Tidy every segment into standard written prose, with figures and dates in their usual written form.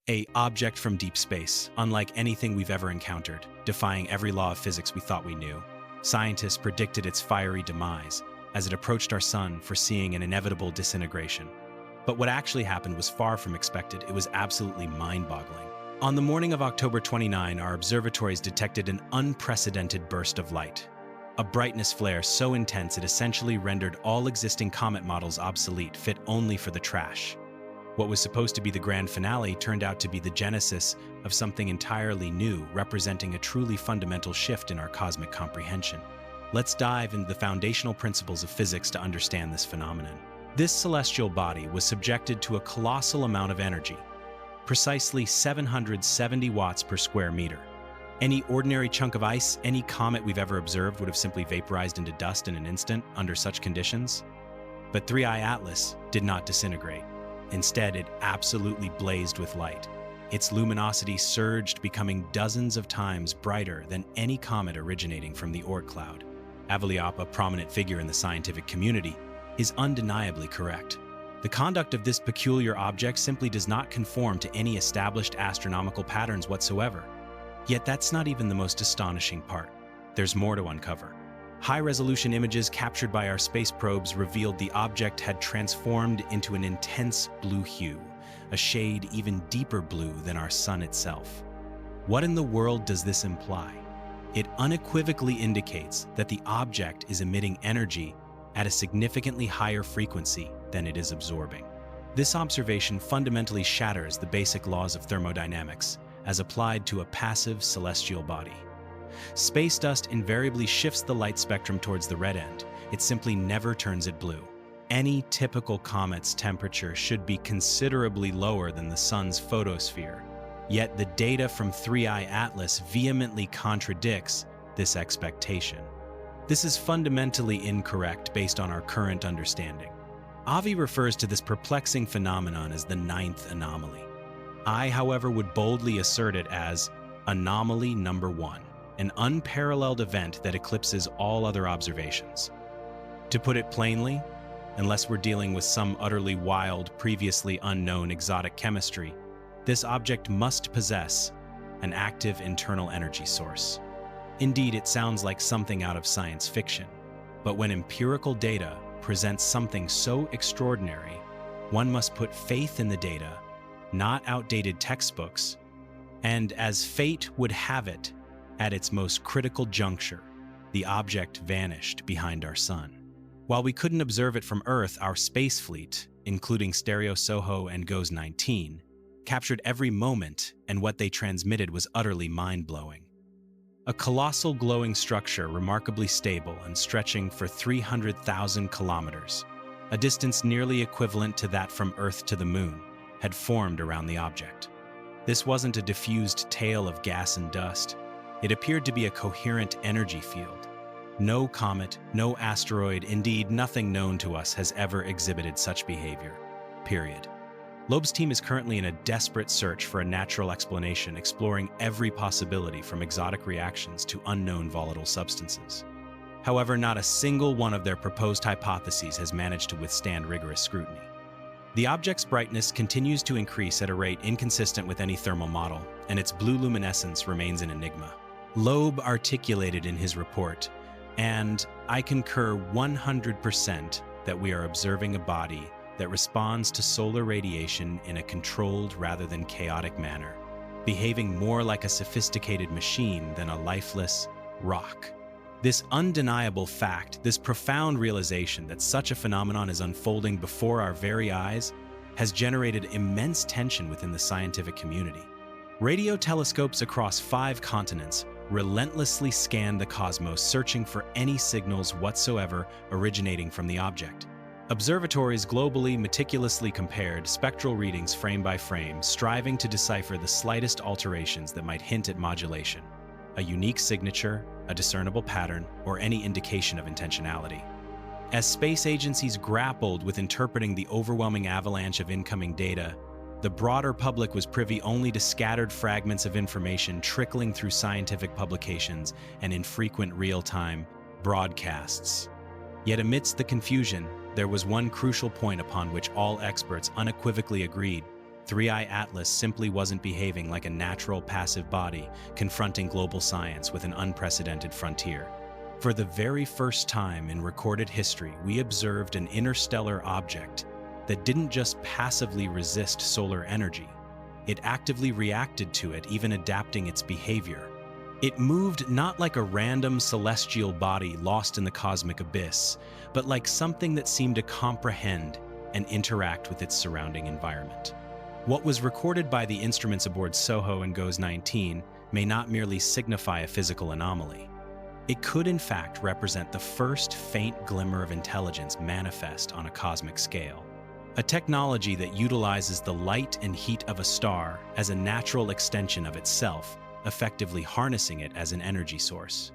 An object from deep space, unlike anything we've ever encountered, defying every law of physics we thought we knew. Scientists predicted its fiery demise as it approached our sun, foreseeing an inevitable disintegration. But what actually happened was far from expected. It was absolutely mind-boggling. On the morning of October 29, our observatories detected an unprecedented burst of light. A brightness flare so intense it essentially rendered all existing comet models obsolete, fit only for the trash. What was supposed to be the grand finale turned out to be the genesis of something entirely new, representing a truly fundamental shift in our cosmic comprehension. Let's dive into the foundational principles of physics to understand this phenomenon. This celestial body was subjected to a colossal amount of energy, precisely 770 watts per square meter. Any ordinary chunk of ice, any comet we've ever observed would have simply vaporized into dust in an instant under such conditions. But 3IATLAS did not disintegrate. Instead, it absolutely blazed with light. Its luminosity surged, becoming dozens of times brighter than any comet originating from the Oort cloud. Avaliop, a prominent figure in the scientific community, is undeniably correct. The conduct of this peculiar object simply does not conform to any established astronomical patterns whatsoever. Yet that's not even the most astonishing part. There's more to uncover. High-resolution images captured by our space probes revealed the object had transformed into an intense blue hue, a shade even deeper blue than our sun itself. What in the world does this imply? It unequivocally indicates that the object is emitting energy at a significantly higher frequency than it is absorbing. This observation fundamentally shatters the basic laws of thermodynamics as applied to a passive celestial body. Space dust invariably shifts the light spectrum towards the red end. It simply never turns it blue. Any typical comet's temperature should be considerably lower than the sun's photosphere. Yet the data from 3IATLAS vehemently contradicts this expectation. This is fundamentally incorrect based on our current understanding. Avi refers to this perplexing phenomenon as the ninth anomaly. I, however, would boldly assert it as anomaly number 1. An unparalleled event that eclipses all other observations. To put it plainly, unless we're dealing with some utterly wild, previously unknown exotic chemistry, this object must possess an active internal energy source. Indeed, it sounds like something out of science fiction, but when empirical data presents something so extraordinary, one must put faith in the data, not outdated textbooks, and as fate would have it, at its most critical juncture, the object vanished behind our sun. While we couldn't observe it from Earth, our space fleet, including Stereo SOHO and GOES 19, captured every moment, and what they transmitted was utterly mind-blowing. A colossal glowing structure, remarkably stable and stretching for 300,000 kilometers, a distance nearly equivalent to that from Earth to the Moon, had formed around the object. This wasn't a diffused tail of gas and dust. It appeared to be a coherent energy field. No comet, no asteroid, indeed nothing known to us has ever exhibited such behavior. Period. Loeb's team is currently in a desperate search for a natural explanation, exploring every possibility from exotic reactions to unknown volatile substances. However, not a single one of their proposed hypotheses has managed to withstand rigorous scrutiny. The object's brightness continues to increase at a rate inconsistent with any thermal model, and its blue luminescence remains an enigma. Loeb articulated in his report, and I concur 100% that we are observing a body that responds to solar radiation in a controlled rather than chaotic manner, behaving more like a sophisticated machine than a lifeless rock. This undeniable fact, this profound realization that such a phenomenon is unfolding before our very eyes, has generated immense tension within the scientific community. Radio telescopes across 5 continents relentlessly scan the cosmos, searching for any signals whatsoever originating from the object. Observatories globally meticulously compared spectral readings frame by frame, striving to decipher the slightest alterations that might hint at modulation, a unique signature, a discernible pattern, or any indication of intentionality. As space agencies grappled with interpreting the overwhelming avalanche of incoming data, the broader public was privy only to scattered fragments of information trickling through scientific publications and infrequent real-time broadcasts. Yet amidst the confusion, there was one crucial point upon which all experts unequivocally agreed: 3I-ATLAS simply wasn't behaving like a natural passive body, confronting global science with an unprecedented frontier. For the very first time in recorded history, we observed an interstellar object that didn't just passively resist solar energy. It actively reacted to it, even adapting its behavior. It moved not like a random celestial body lost in the cosmic abyss, but like something that seemed to comprehend and interact with its surrounding environment. What was recorded by the instruments aboard SOHO and GOES-19 may not merely signify a physical anomaly. It could in fact represent the first faint glimmer of intelligence manifest on a cosmic scale. A technology that utilizes the light and heat of a star as a natural extension of itself, effectively harnessing it as an energy source.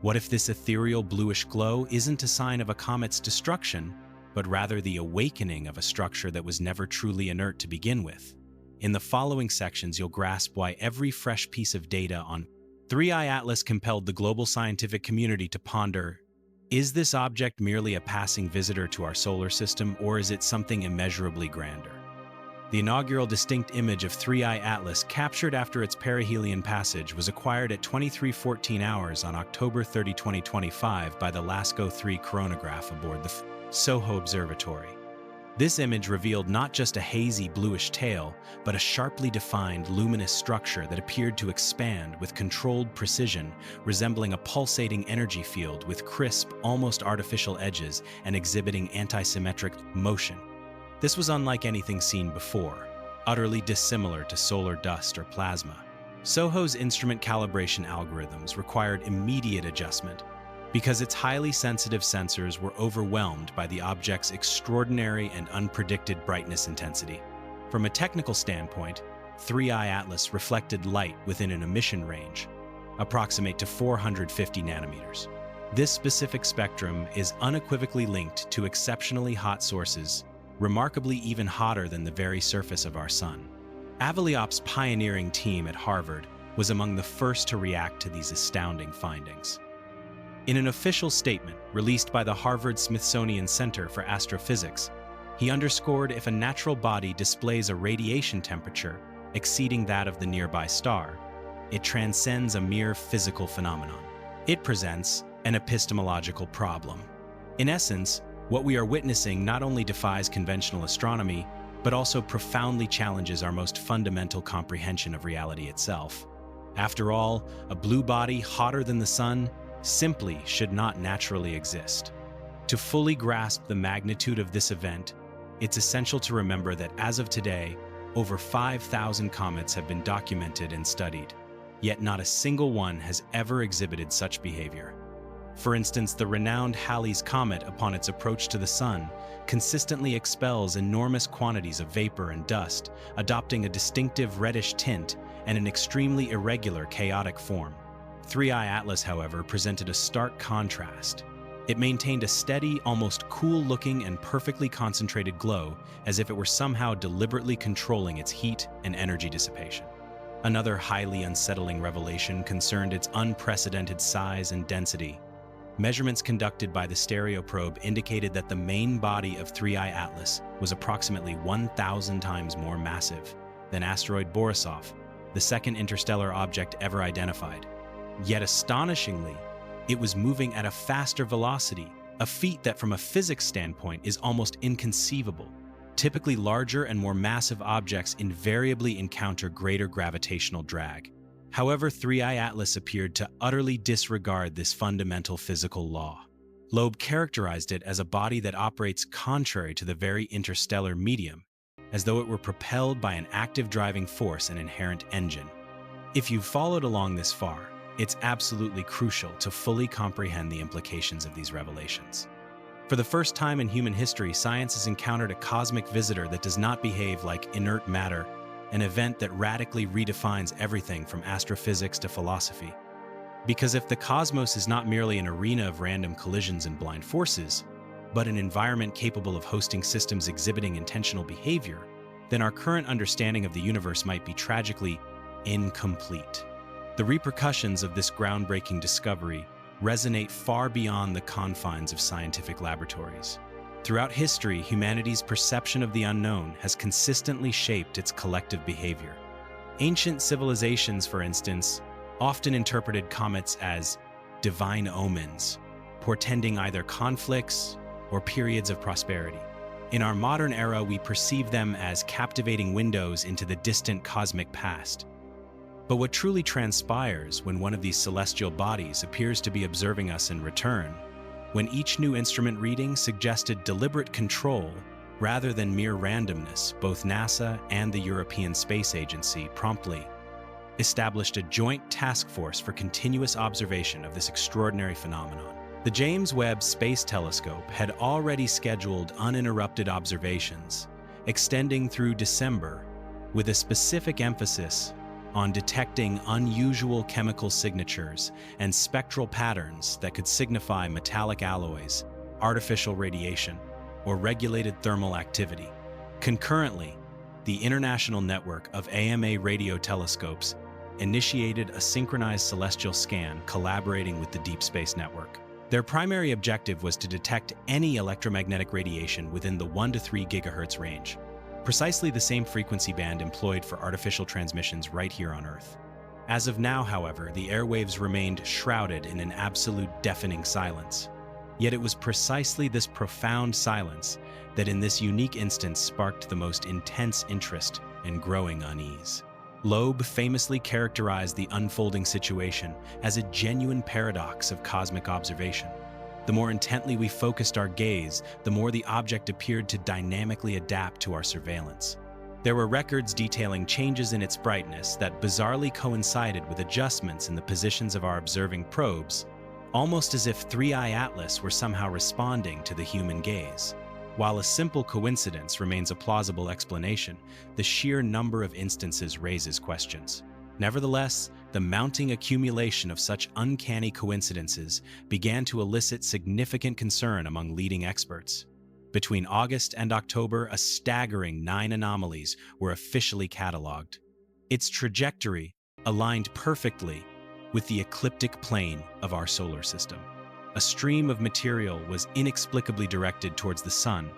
What if this ethereal bluish glow isn't a sign of a comet's destruction, but rather the awakening of a structure that was never truly inert to begin with? In the following sections, you'll grasp why every fresh piece of data on 3I-ATLAS compelled the global scientific community to ponder: is this object merely a passing visitor to our solar system, or is it something immeasurably grander? The inaugural distinct image of 3I-ATLAS, captured after its perihelion passage, was acquired at 23:14 hours on October 30, 2025 by the LASCO 3 coronagraph aboard the SOHO Observatory. This image revealed not just a hazy bluish tail, but a sharply defined luminous structure that appeared to expand with controlled precision, resembling a pulsating energy field with crisp, almost artificial edges and exhibiting antisymmetric motion. This was unlike anything seen before, utterly dissimilar to solar dust or plasma. SOHO's instrument calibration algorithms required immediate adjustment because its highly sensitive sensors were overwhelmed by the object's extraordinary and unpredicted brightness intensity. From a technical standpoint, 3I-ATLAS reflected light within an emission range, approximate to 450 nanometers. This specific spectrum is unequivocally linked to exceptionally hot sources, remarkably even hotter than the very surface of our sun. Avaliop's pioneering team at Harvard was among the first to react to these astounding findings. In an official statement released by the Harvard-Smithsonian Center for Astrophysics, he underscored if a natural body displays a radiation temperature exceeding that of the nearby star, it transcends a mere physical phenomenon. It presents an epistemological problem. In essence, what we are witnessing not only defies conventional astronomy, but also profoundly challenges our most fundamental comprehension of reality itself. After all, a blue body hotter than the sun simply should not naturally exist. To fully grasp the magnitude of this event, it's essential to remember that as of today, over 5,000 comets have been documented and studied, yet not a single one has ever exhibited such behavior. For instance, the renowned Halley's Comet, upon its approach to the Sun, consistently expels enormous quantities of vapor and dust, adopting a distinctive reddish tint and an extremely irregular, chaotic form. 3I-ATLAS, however, presented a stark contrast. It maintained a steady, almost cool-looking and perfectly concentrated glow, as if it were somehow deliberately controlling its heat and energy dissipation. Another highly unsettling revelation concerned its unprecedented size and density. Measurements conducted by the stereo probe indicated that the main body of 3I-ATLAS was approximately 1,000 times more massive than asteroid Borisov, the second interstellar object ever identified. Yet astonishingly, it was moving at a faster velocity, a feat that from a physics standpoint is almost inconceivable. Typically larger and more massive objects invariably encounter greater gravitational drag. However, 3I-ATLAS appeared to utterly disregard this fundamental physical law. Loeb characterized it as a body that operates contrary to the very interstellar medium, as though it were propelled by an active driving force and inherent engine. If you've followed along this far, it's absolutely crucial to fully comprehend the implications of these revelations. For the first time in human history, science has encountered a cosmic visitor that does not behave like inert matter, an event that radically redefines everything from astrophysics to philosophy. Because if the cosmos is not merely an arena of random collisions and blind forces, but an environment capable of hosting systems exhibiting intentional behavior, then our current understanding of the universe might be tragically incomplete. The repercussions of this groundbreaking discovery resonate far beyond the confines of scientific laboratories. Throughout history, humanity's perception of the unknown has consistently shaped its collective behavior. Ancient civilizations, for instance, often interpreted comets as divine omens, portending either conflicts or periods of prosperity. In our modern era, we perceive them as captivating windows into the distant cosmic past. But what truly transpires when one of these celestial bodies appears to be observing us in return, when each new instrument reading suggested deliberate control rather than mere randomness, both NASA and the European Space Agency promptly established a joint task force for continuous observation of this extraordinary phenomenon. The James Webb Space Telescope had already scheduled uninterrupted observations, extending through December, with a specific emphasis on detecting unusual chemical signatures and spectral patterns that could signify metallic alloys, artificial radiation, or regulated thermal activity. Concurrently, the International Network of AMA radio telescopes initiated a synchronized celestial scan collaborating with the Deep Space Network. Their primary objective was to detect any electromagnetic radiation within the 1 to 3 gigahertz range, precisely the same frequency band employed for artificial transmissions right here on Earth. As of now, however, the airwaves remained shrouded in an absolute deafening silence. Yet it was precisely this profound silence that in this unique instance sparked the most intense interest and growing unease. Loeb famously characterized the unfolding situation as a genuine paradox of cosmic observation. The more intently we focused our gaze, the more the object appeared to dynamically adapt to our surveillance. There were records detailing changes in its brightness that bizarrely coincided with adjustments in the positions of our observing probes, almost as if 3IATLAS were somehow responding to the human gaze. While a simple coincidence remains a plausible explanation, the sheer number of instances raises questions. Nevertheless, the mounting accumulation of such uncanny coincidences began to elicit significant concern among leading experts. Between August and October, a staggering 9 anomalies were officially cataloged. Its trajectory aligned perfectly with the ecliptic plane of our solar system. A stream of material was inexplicably directed towards the Sun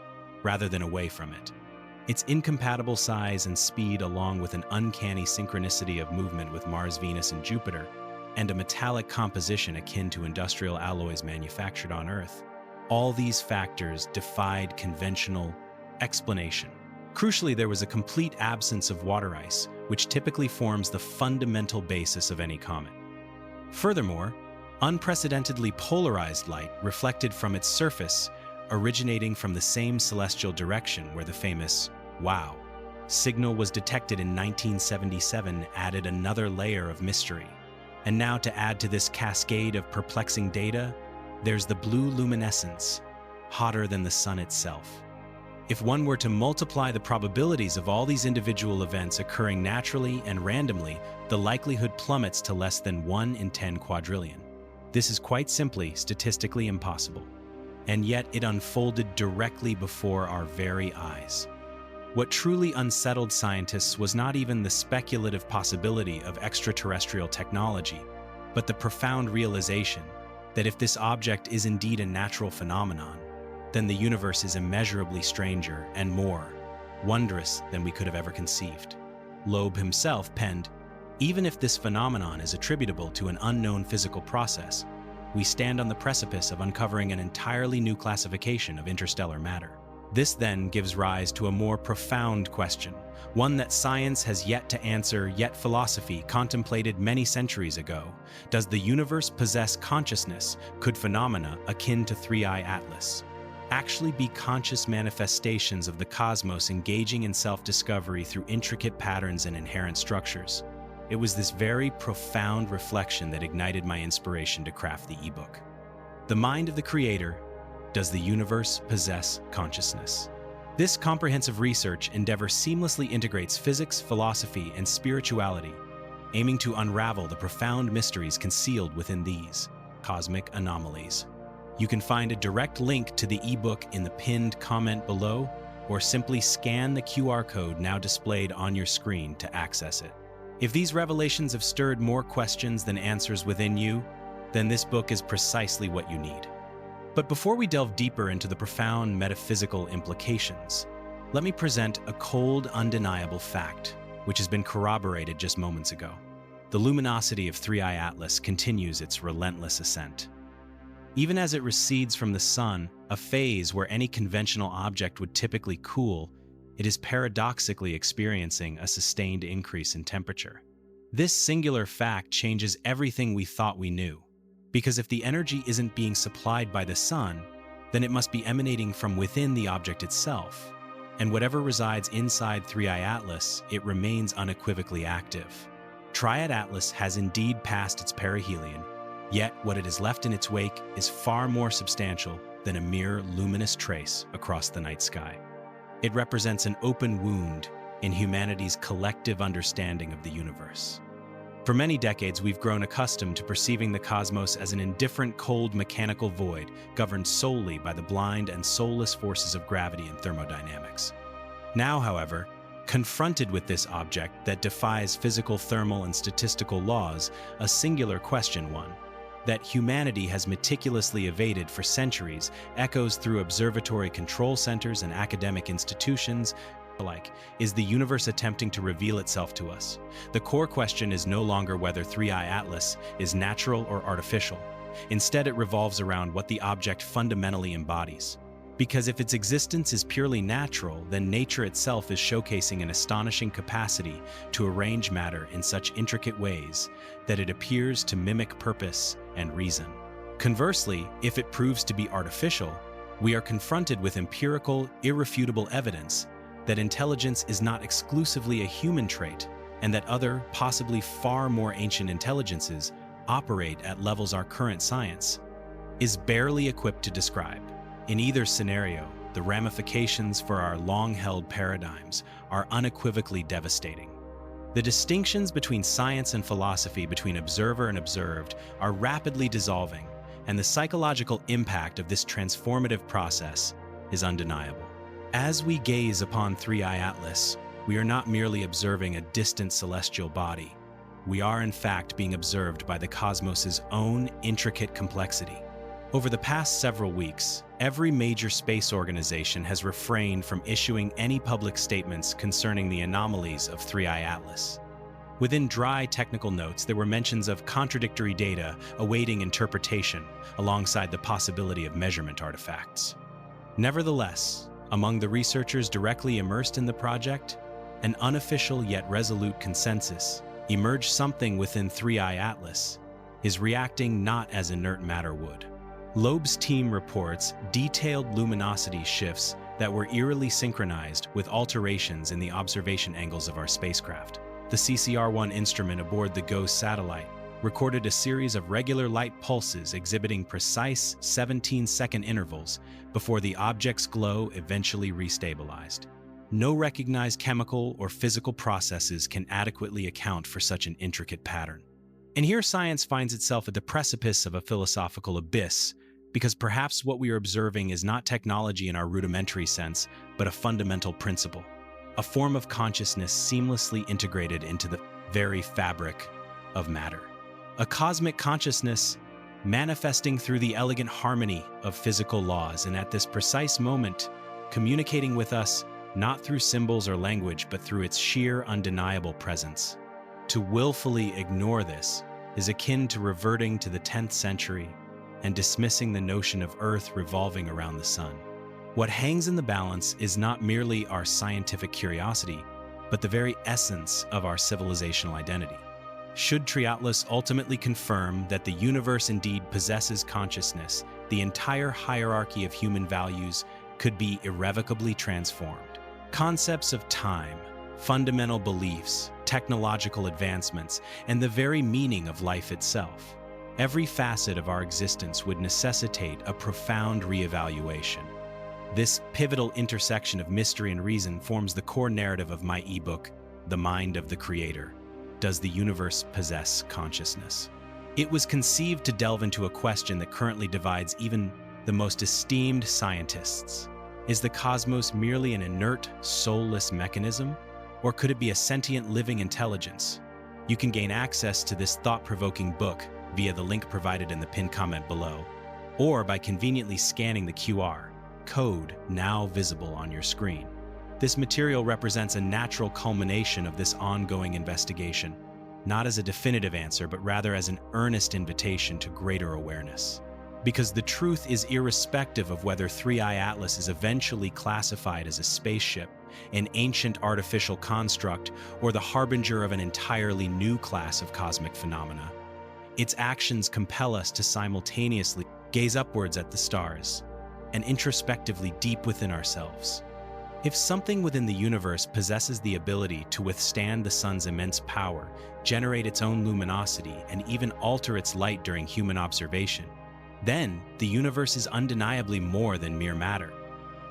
rather than away from it. Its incompatible size and speed, along with an uncanny synchronicity of movement with Mars, Venus, and Jupiter, and a metallic composition akin to industrial alloys manufactured on Earth, all these factors defied conventional explanation. Crucially, there was a complete absence of water ice, which typically forms the fundamental basis of any comet. Furthermore, unprecedentedly polarized light reflected from its surface, originating from the same celestial direction where the famous "wow" signal was detected in 1977, added another layer of mystery. And now, to add to this cascade of perplexing data, there's the blue luminescence, hotter than the sun itself. If one were to multiply the probabilities of all these individual events occurring naturally and randomly, the likelihood plummets to less than 1 in 10 quadrillion. This is quite simply statistically impossible. And yet it unfolded directly before our very eyes. What truly unsettled scientists was not even the speculative possibility of extraterrestrial technology, but the profound realization that if this object is indeed a natural phenomenon, then the universe is immeasurably stranger and more wondrous than we could have ever conceived. Loeb himself penned, "Even if this phenomenon is attributable to an unknown physical process, we stand on the precipice of uncovering an entirely new classification of interstellar matter." This then gives rise to a more profound question, one that science has yet to answer, yet philosophy contemplated many centuries ago. Does the universe possess consciousness? Could phenomena akin to 3IATLAS actually be conscious manifestations of the cosmos engaging in self-discovery through intricate patterns and inherent structures? It was this very profound reflection that ignited my inspiration to craft the ebook. The Mind of the Creator. Does the universe possess consciousness? This comprehensive research endeavor seamlessly integrates physics, philosophy, and spirituality, aiming to unravel the profound mysteries concealed within these cosmic anomalies. You can find a direct link to the ebook in the pinned comment below, or simply scan the QR code now displayed on your screen to access it. If these revelations have stirred more questions than answers within you, then this book is precisely what you need. But before we delve deeper into the profound metaphysical implications, let me present a cold, undeniable fact, which has been corroborated just moments ago. The luminosity of 3I-ATLAS continues its relentless ascent. Even as it recedes from the Sun, a phase where any conventional object would typically cool, it is paradoxically experiencing a sustained increase in temperature. This singular fact changes everything we thought we knew. Because if the energy isn't being supplied by the Sun, then it must be emanating from within the object itself. And whatever resides inside 3I-ATLAS, it remains unequivocally active. 3I-ATLAS has indeed passed its perihelion, yet what it has left in its wake is far more substantial than a mere luminous trace across the night sky. It represents an open wound in humanity's collective understanding of the universe. For many decades, we've grown accustomed to perceiving the cosmos as an indifferent, cold, mechanical void governed solely by the blind and soulless forces of gravity and thermodynamics. Now, however, confronted with this object that defies physical, thermal, and statistical laws, a singular question, one that humanity has meticulously evaded for centuries, echoes through observatory control centers and academic institutions alike. Is the universe attempting to reveal itself to us? The core question is no longer whether 3I-ATLAS is natural or artificial. Instead, it revolves around what the object fundamentally embodies. Because if its existence is purely natural, then nature itself is showcasing an astonishing capacity to arrange matter in such intricate ways that it appears to mimic purpose and reason. Conversely, if it proves to be artificial, we are confronted with empirical, irrefutable evidence that intelligence is not exclusively a human trait, and that other, possibly far more ancient intelligences operate at levels our current science is barely equipped to describe. In either scenario, the ramifications for our long-held paradigms are unequivocally devastating. The distinctions between science and philosophy, between observer and observed, are rapidly dissolving, and the psychological impact of this transformative process is undeniable. As we gaze upon 3I-ATLAS, we are not merely observing a distant celestial body. We are, in fact, being observed by the cosmos's own intricate complexity. Over the past several weeks, every major space organization has refrained from issuing any public statements concerning the anomalies of 3I-ATLAS. Within dry technical notes, there were mentions of contradictory data awaiting interpretation, alongside the possibility of measurement artifacts. Nevertheless, among the researchers directly immersed in the project, an unofficial yet resolute consensus emerged: something within 3I-ATLAS is reacting not as inert matter would. Loeb's team reports detailed luminosity shifts that were eerily synchronized with alterations in the observation angles of our spacecraft. The CCR-1 instrument aboard the GOES satellite recorded a series of regular light pulses exhibiting precise 17-second intervals before the object's glow eventually restabilized. No recognized chemical or physical processes can adequately account for such an intricate pattern. And here science finds itself at the precipice of a philosophical abyss, because perhaps what we are observing is not technology in our rudimentary sense, but a fundamental principle, a form of consciousness seamlessly integrated into the very fabric of matter. A cosmic consciousness manifesting through the elegant harmony of physical laws, and at this precise moment, communicating with us not through symbols or language, but through its sheer undeniable presence. To willfully ignore this is akin to reverting to the 10th century and dismissing the notion of Earth revolving around the Sun. What hangs in the balance is not merely our scientific curiosity, but the very essence of our civilizational identity. Should 3I-ATLAS ultimately confirm that the universe indeed possesses consciousness, the entire hierarchy of human values could be irrevocably transformed. Concepts of time, fundamental beliefs, technological advancements, and the very meaning of life itself. Every facet of our existence would necessitate a profound reevaluation. This pivotal intersection of mystery and reason forms the core narrative of my ebook, The Mind of the Creator. Does the universe possess consciousness? It was conceived to delve into a question that currently divides even the most esteemed scientists. Is the cosmos merely an inert, soulless mechanism? Or could it be a sentient living intelligence? You can gain access to this thought-provoking book via the link provided in the pinned comment below. or by conveniently scanning the QR code now visible on your screen. This material represents a natural culmination of this ongoing investigation, not as a definitive answer, but rather as an earnest invitation to greater awareness. Because the truth is irrespective of whether 3IATLAS is eventually classified as a spaceship, an ancient artificial construct, or the harbinger of an entirely new class of cosmic phenomena. Its actions compel us to simultaneously gaze upwards at the stars and introspectively deep within ourselves. If something within the universe possesses the ability to withstand the sun's immense power, generate its own luminosity, and even alter its light during human observation, then the universe is undeniably more than mere matter.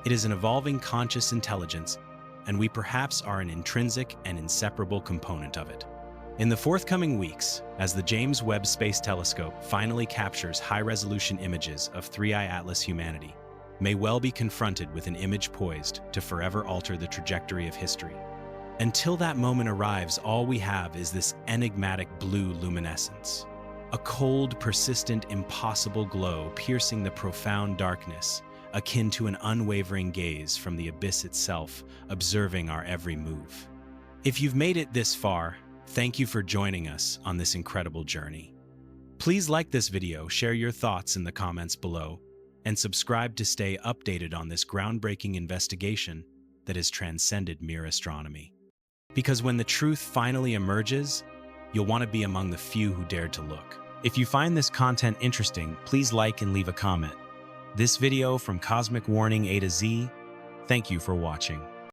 It is an evolving conscious intelligence, and we perhaps are an intrinsic and inseparable component of it. In the forthcoming weeks, as the James Webb Space Telescope finally captures high-resolution images of 3IATLAS humanity, may well be confronted with an image poised to forever alter the trajectory of history. Until that moment arrives, all we have is this enigmatic blue luminescence, a cold, persistent, impossible glow piercing the profound darkness, akin to an unwavering gaze from the abyss itself, observing our every move. If you've made it this far, thank you for joining us on this incredible journey. Please like this video, share your thoughts in the comments below, and subscribe to stay updated on this groundbreaking investigation that has transcended mere astronomy. Because when the truth finally emerges, you'll want to be among the few who dared to look. If you find this content interesting, please like and leave a comment. This video from Cosmic Warning A to Z, thank you for watching.